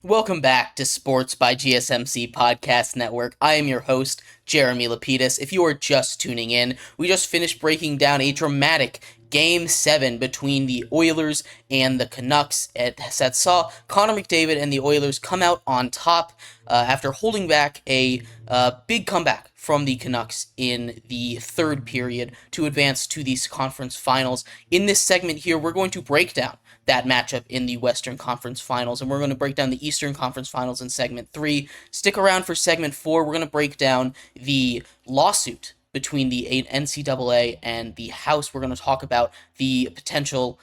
Welcome back to Sports by GSMC Podcast Network. I am your host, Jeremy Lapidus. If you are just tuning in, we just finished breaking down a dramatic Game 7 between the Oilers and the Canucks that saw Connor McDavid and the Oilers come out on top after holding back a big comeback from the Canucks in the third period to advance to these conference finals. In this segment here, we're going to break down that matchup in the Western Conference Finals, and we're going to break down the Eastern Conference Finals in segment 3. Stick around for segment 4. We're going to break down the lawsuit between the NCAA and the House. We're going to talk about the potential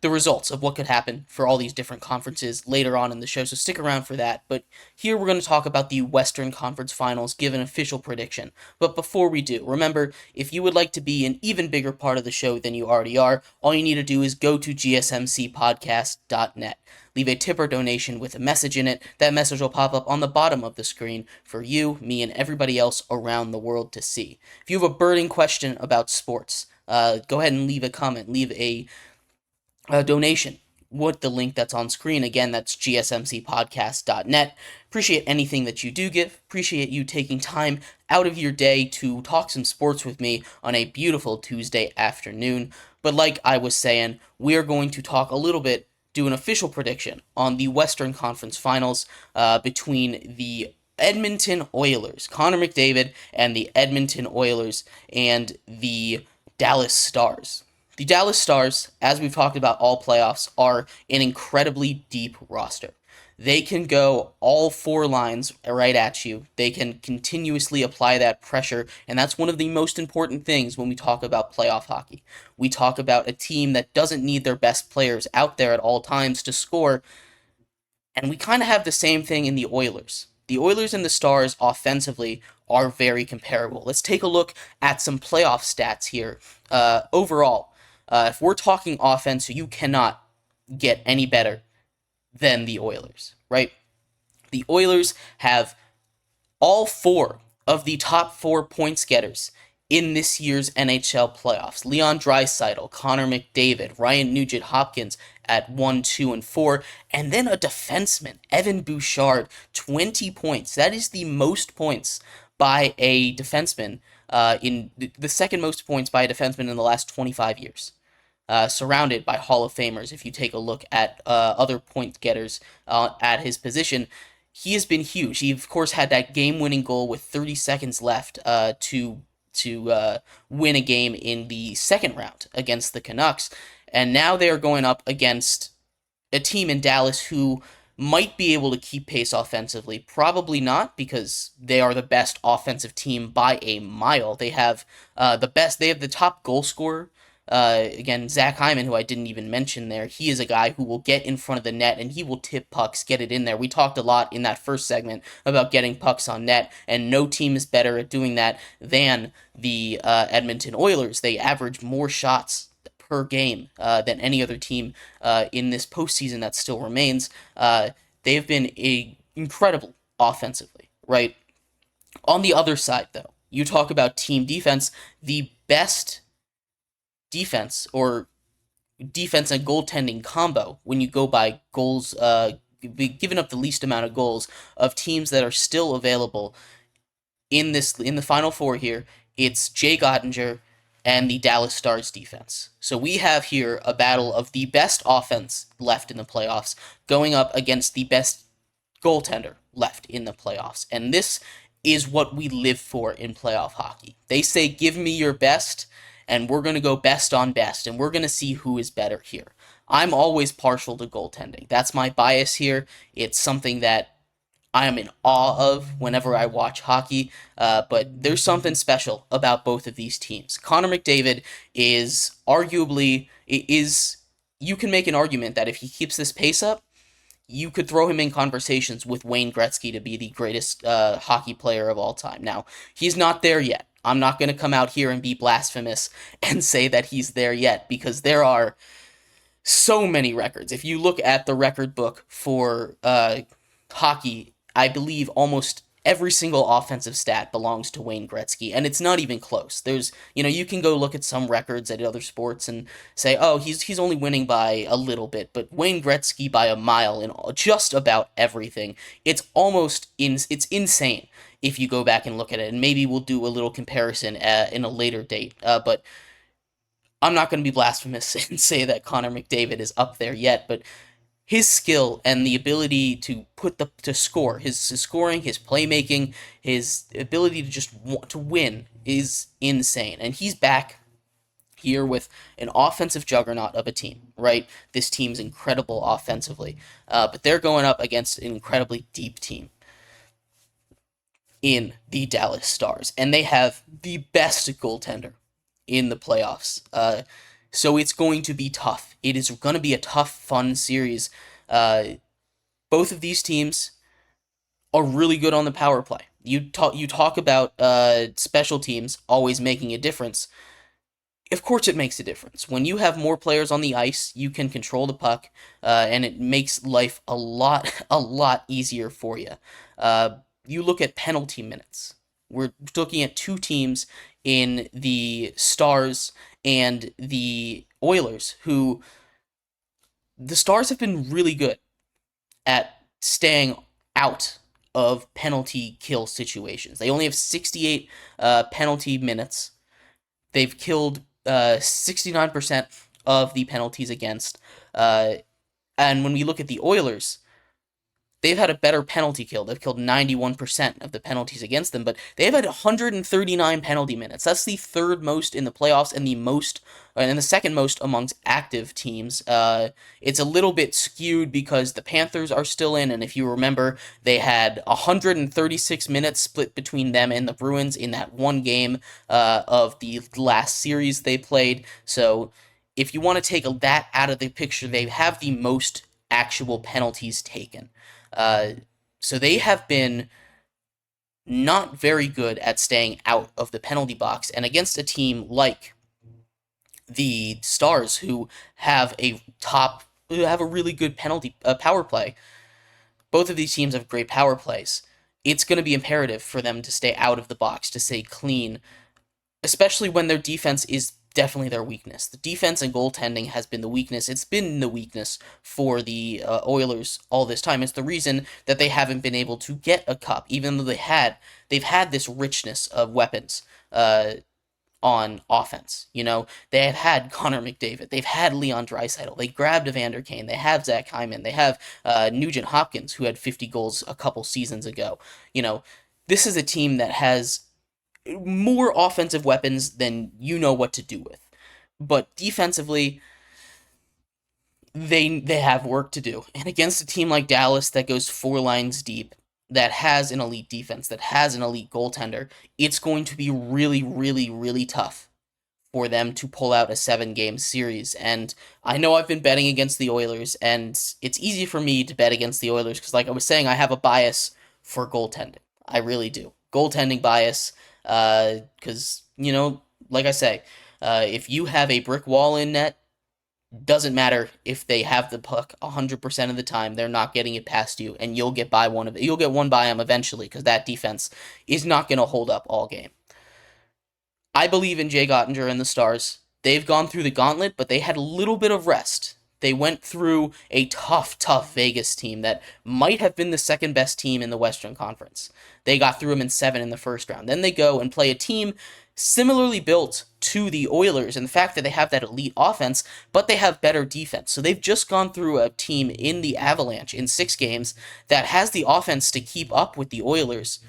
the results of what could happen for all these different conferences later on in the show, so stick around for that. But here we're going to talk about the Western Conference Finals, give an official prediction. But before we do, remember, if you would like to be an even bigger part of the show than you already are, all you need to do is go to GSMCPodcast.net. Leave a tip or donation with a message in it. That message will pop up on the bottom of the screen for you, me, and everybody else around the world to see. If you have a burning question about sports, go ahead and leave a comment, leave a donation with the link that's on screen. Again, that's gsmcpodcast.net. Appreciate anything that you do give. Appreciate you taking time out of your day to talk some sports with me on a beautiful Tuesday afternoon. But like I was saying, we're going to talk a little bit, do an official prediction on the Western Conference Finals between the Edmonton Oilers, Connor McDavid, and the Edmonton Oilers and the Dallas Stars. The Dallas Stars, as we've talked about all playoffs, are an incredibly deep roster. They can go all four lines right at you. They can continuously apply that pressure, and that's one of the most important things when we talk about playoff hockey. We talk about a team that doesn't need their best players out there at all times to score, and we kind of have the same thing in the Oilers. The Oilers and the Stars offensively are very comparable. Let's take a look at some playoff stats here. Overall, if we're talking offense, you cannot get any better than the Oilers, right? The Oilers have all four of the top 4 points getters in this year's NHL playoffs. Leon Draisaitl, Connor McDavid, Ryan Nugent-Hopkins at 1, 2, and 4, and then a defenseman, Evan Bouchard, 20 points. That is the most points by a defenseman, in the second most points by a defenseman in the last 25 years. Surrounded by Hall of Famers. If you take a look at other point getters at his position, he has been huge. He, of course, had that game-winning goal with 30 seconds left to win a game in the second round against the Canucks. And now they are going up against a team in Dallas who might be able to keep pace offensively. Probably not, because they are the best offensive team by a mile. They have They have the top goal scorer. Again, Zach Hyman, who I didn't even mention there, he is a guy who will get in front of the net and he will tip pucks, get it in there. We talked a lot in that first segment about getting pucks on net, and no team is better at doing that than the Edmonton Oilers. They average more shots per game than any other team in this postseason that still remains. They've been incredible offensively, right? On the other side, though, you talk about team defense, the best defense or defense and goaltending combo when you go by goals, giving up the least amount of goals of teams that are still available in the Final Four here. It's Jay Gottinger and the Dallas Stars defense. So we have here a battle of the best offense left in the playoffs going up against the best goaltender left in the playoffs. And this is what we live for in playoff hockey. They say, give me your best, and we're going to go best on best, and we're going to see who is better here. I'm always partial to goaltending. That's my bias here. It's something that I am in awe of whenever I watch hockey, but there's something special about both of these teams. Connor McDavid is you can make an argument that if he keeps this pace up, you could throw him in conversations with Wayne Gretzky to be the greatest hockey player of all time. Now, he's not there yet. I'm not going to come out here and be blasphemous and say that he's there yet, because there are so many records. If you look at the record book for hockey, I believe almost every single offensive stat belongs to Wayne Gretzky, and it's not even close. There's, you can go look at some records at other sports and say, oh, he's only winning by a little bit, but Wayne Gretzky by a mile in just about everything. It's insane if you go back and look at it, and maybe we'll do a little comparison in a later date. But I'm not going to be blasphemous and say that Connor McDavid is up there yet, but his skill and the ability to score, his scoring, his playmaking, his ability to just want to win is insane. And he's back here with an offensive juggernaut of a team, right? This team's incredible offensively, but they're going up against an incredibly deep team in the Dallas Stars, and they have the best goaltender in the playoffs. So it's going to be tough. It is going to be a tough, fun series. Both of these teams are really good on the power play. You talk about special teams always making a difference. Of course, it makes a difference. When you have more players on the ice, you can control the puck, and it makes life a lot easier for you. You look at penalty minutes. We're looking at two teams in the Stars and the Oilers, who the Stars have been really good at staying out of penalty kill situations. They only have 68 penalty minutes. They've killed 69% of the penalties against. And when we look at the Oilers, they've had a better penalty kill. They've killed 91% of the penalties against them, but they've had 139 penalty minutes. That's the third most in the playoffs and the second most amongst active teams. It's a little bit skewed because the Panthers are still in, and if you remember, they had 136 minutes split between them and the Bruins in that one game of the last series they played. So if you want to take that out of the picture, they have the most actual penalties taken. So they have been not very good at staying out of the penalty box, and against a team like the Stars, who have a really good penalty power play. Both of these teams have great power plays. It's going to be imperative for them to stay out of the box, to stay clean, especially when their defense is definitely their weakness. The defense and goaltending has been the weakness. It's been the weakness for the Oilers all this time. It's the reason that they haven't been able to get a cup, even though they've had this richness of weapons on offense. They have had Connor McDavid. They've had Leon Draisaitl. They grabbed Evander Kane. They have Zach Hyman. They have Nugent Hopkins, who had 50 goals a couple seasons ago. This is a team that has more offensive weapons than you know what to do with. But defensively, they have work to do. And against a team like Dallas that goes four lines deep, that has an elite defense, that has an elite goaltender, it's going to be really, really, really tough for them to pull out a 7-game series. And I know I've been betting against the Oilers, and it's easy for me to bet against the Oilers because, like I was saying, I have a bias for goaltending. I really do. Goaltending bias. Because, like I say, if you have a brick wall in net, doesn't matter if they have the puck 100% of the time, they're not getting it past you, and you'll get one by them eventually, because that defense is not going to hold up all game. I believe in Jay Gottinger and the Stars. They've gone through the gauntlet, but they had a little bit of rest. They went through a tough Vegas team that might have been the second best team in the Western Conference. They got through them in 7 in the first round. Then they go and play a team similarly built to the Oilers in the fact that they have that elite offense, but they have better defense. So they've just gone through a team in the Avalanche in 6 games that has the offense to keep up with the Oilers.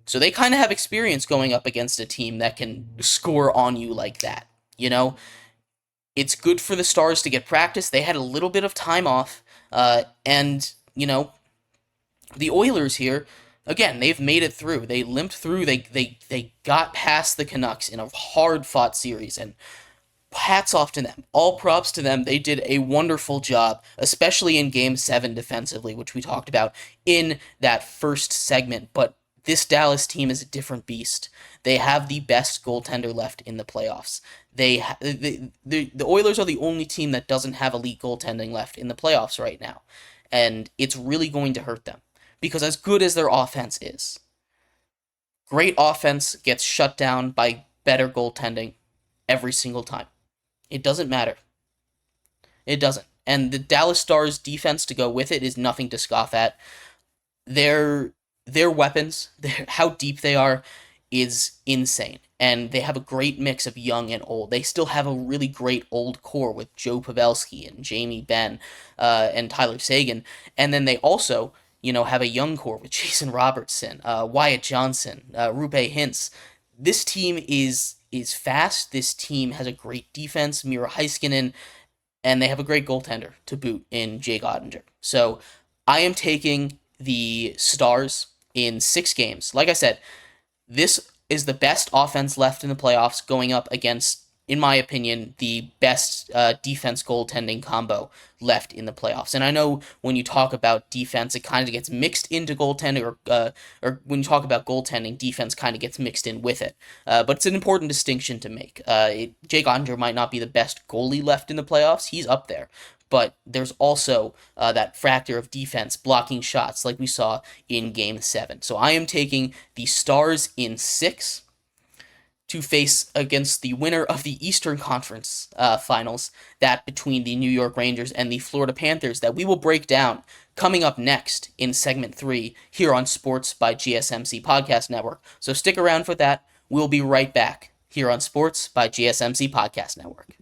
So they kind of have experience going up against a team that can score on you like that, It's good for the Stars to get practice. They had a little bit of time off, and, the Oilers here, again, they've made it through. They limped through. They got past the Canucks in a hard-fought series, and hats off to them. All props to them. They did a wonderful job, especially in Game 7 defensively, which we talked about in that first segment, but this Dallas team is a different beast. They have the best goaltender left in the playoffs. The Oilers are the only team that doesn't have elite goaltending left in the playoffs right now, and it's really going to hurt them Because as good as their offense is, great offense gets shut down by better goaltending every single time. It doesn't matter. It doesn't. And the Dallas Stars defense to go with it is nothing to scoff at. Their their weapons, how deep they are, is insane. And they have a great mix of young and old. They still have a really great old core with Joe Pavelski and Jamie Benn and Tyler Seguin. And then they also, have a young core with Jason Robertson, Wyatt Johnson, Rupe Hintz. This team is fast. This team has a great defense, Mira Heiskanen, and they have a great goaltender to boot in Jake Ottinger. So I am taking the Stars in 6 games. Like I said, this is the best offense left in the playoffs going up against, in my opinion, the best defense goaltending combo left in the playoffs. And I know when you talk about defense, it kind of gets mixed into goaltending, or when you talk about goaltending, defense kind of gets mixed in with it. But it's an important distinction to make. Jake Ottinger might not be the best goalie left in the playoffs. He's up there. But there's also that factor of defense blocking shots like we saw in Game 7. So I am taking the Stars in 6 to face against the winner of the Eastern Conference Finals, that between the New York Rangers and the Florida Panthers, that we will break down coming up next in Segment 3 here on Sports by GSMC Podcast Network. So stick around for that. We'll be right back here on Sports by GSMC Podcast Network.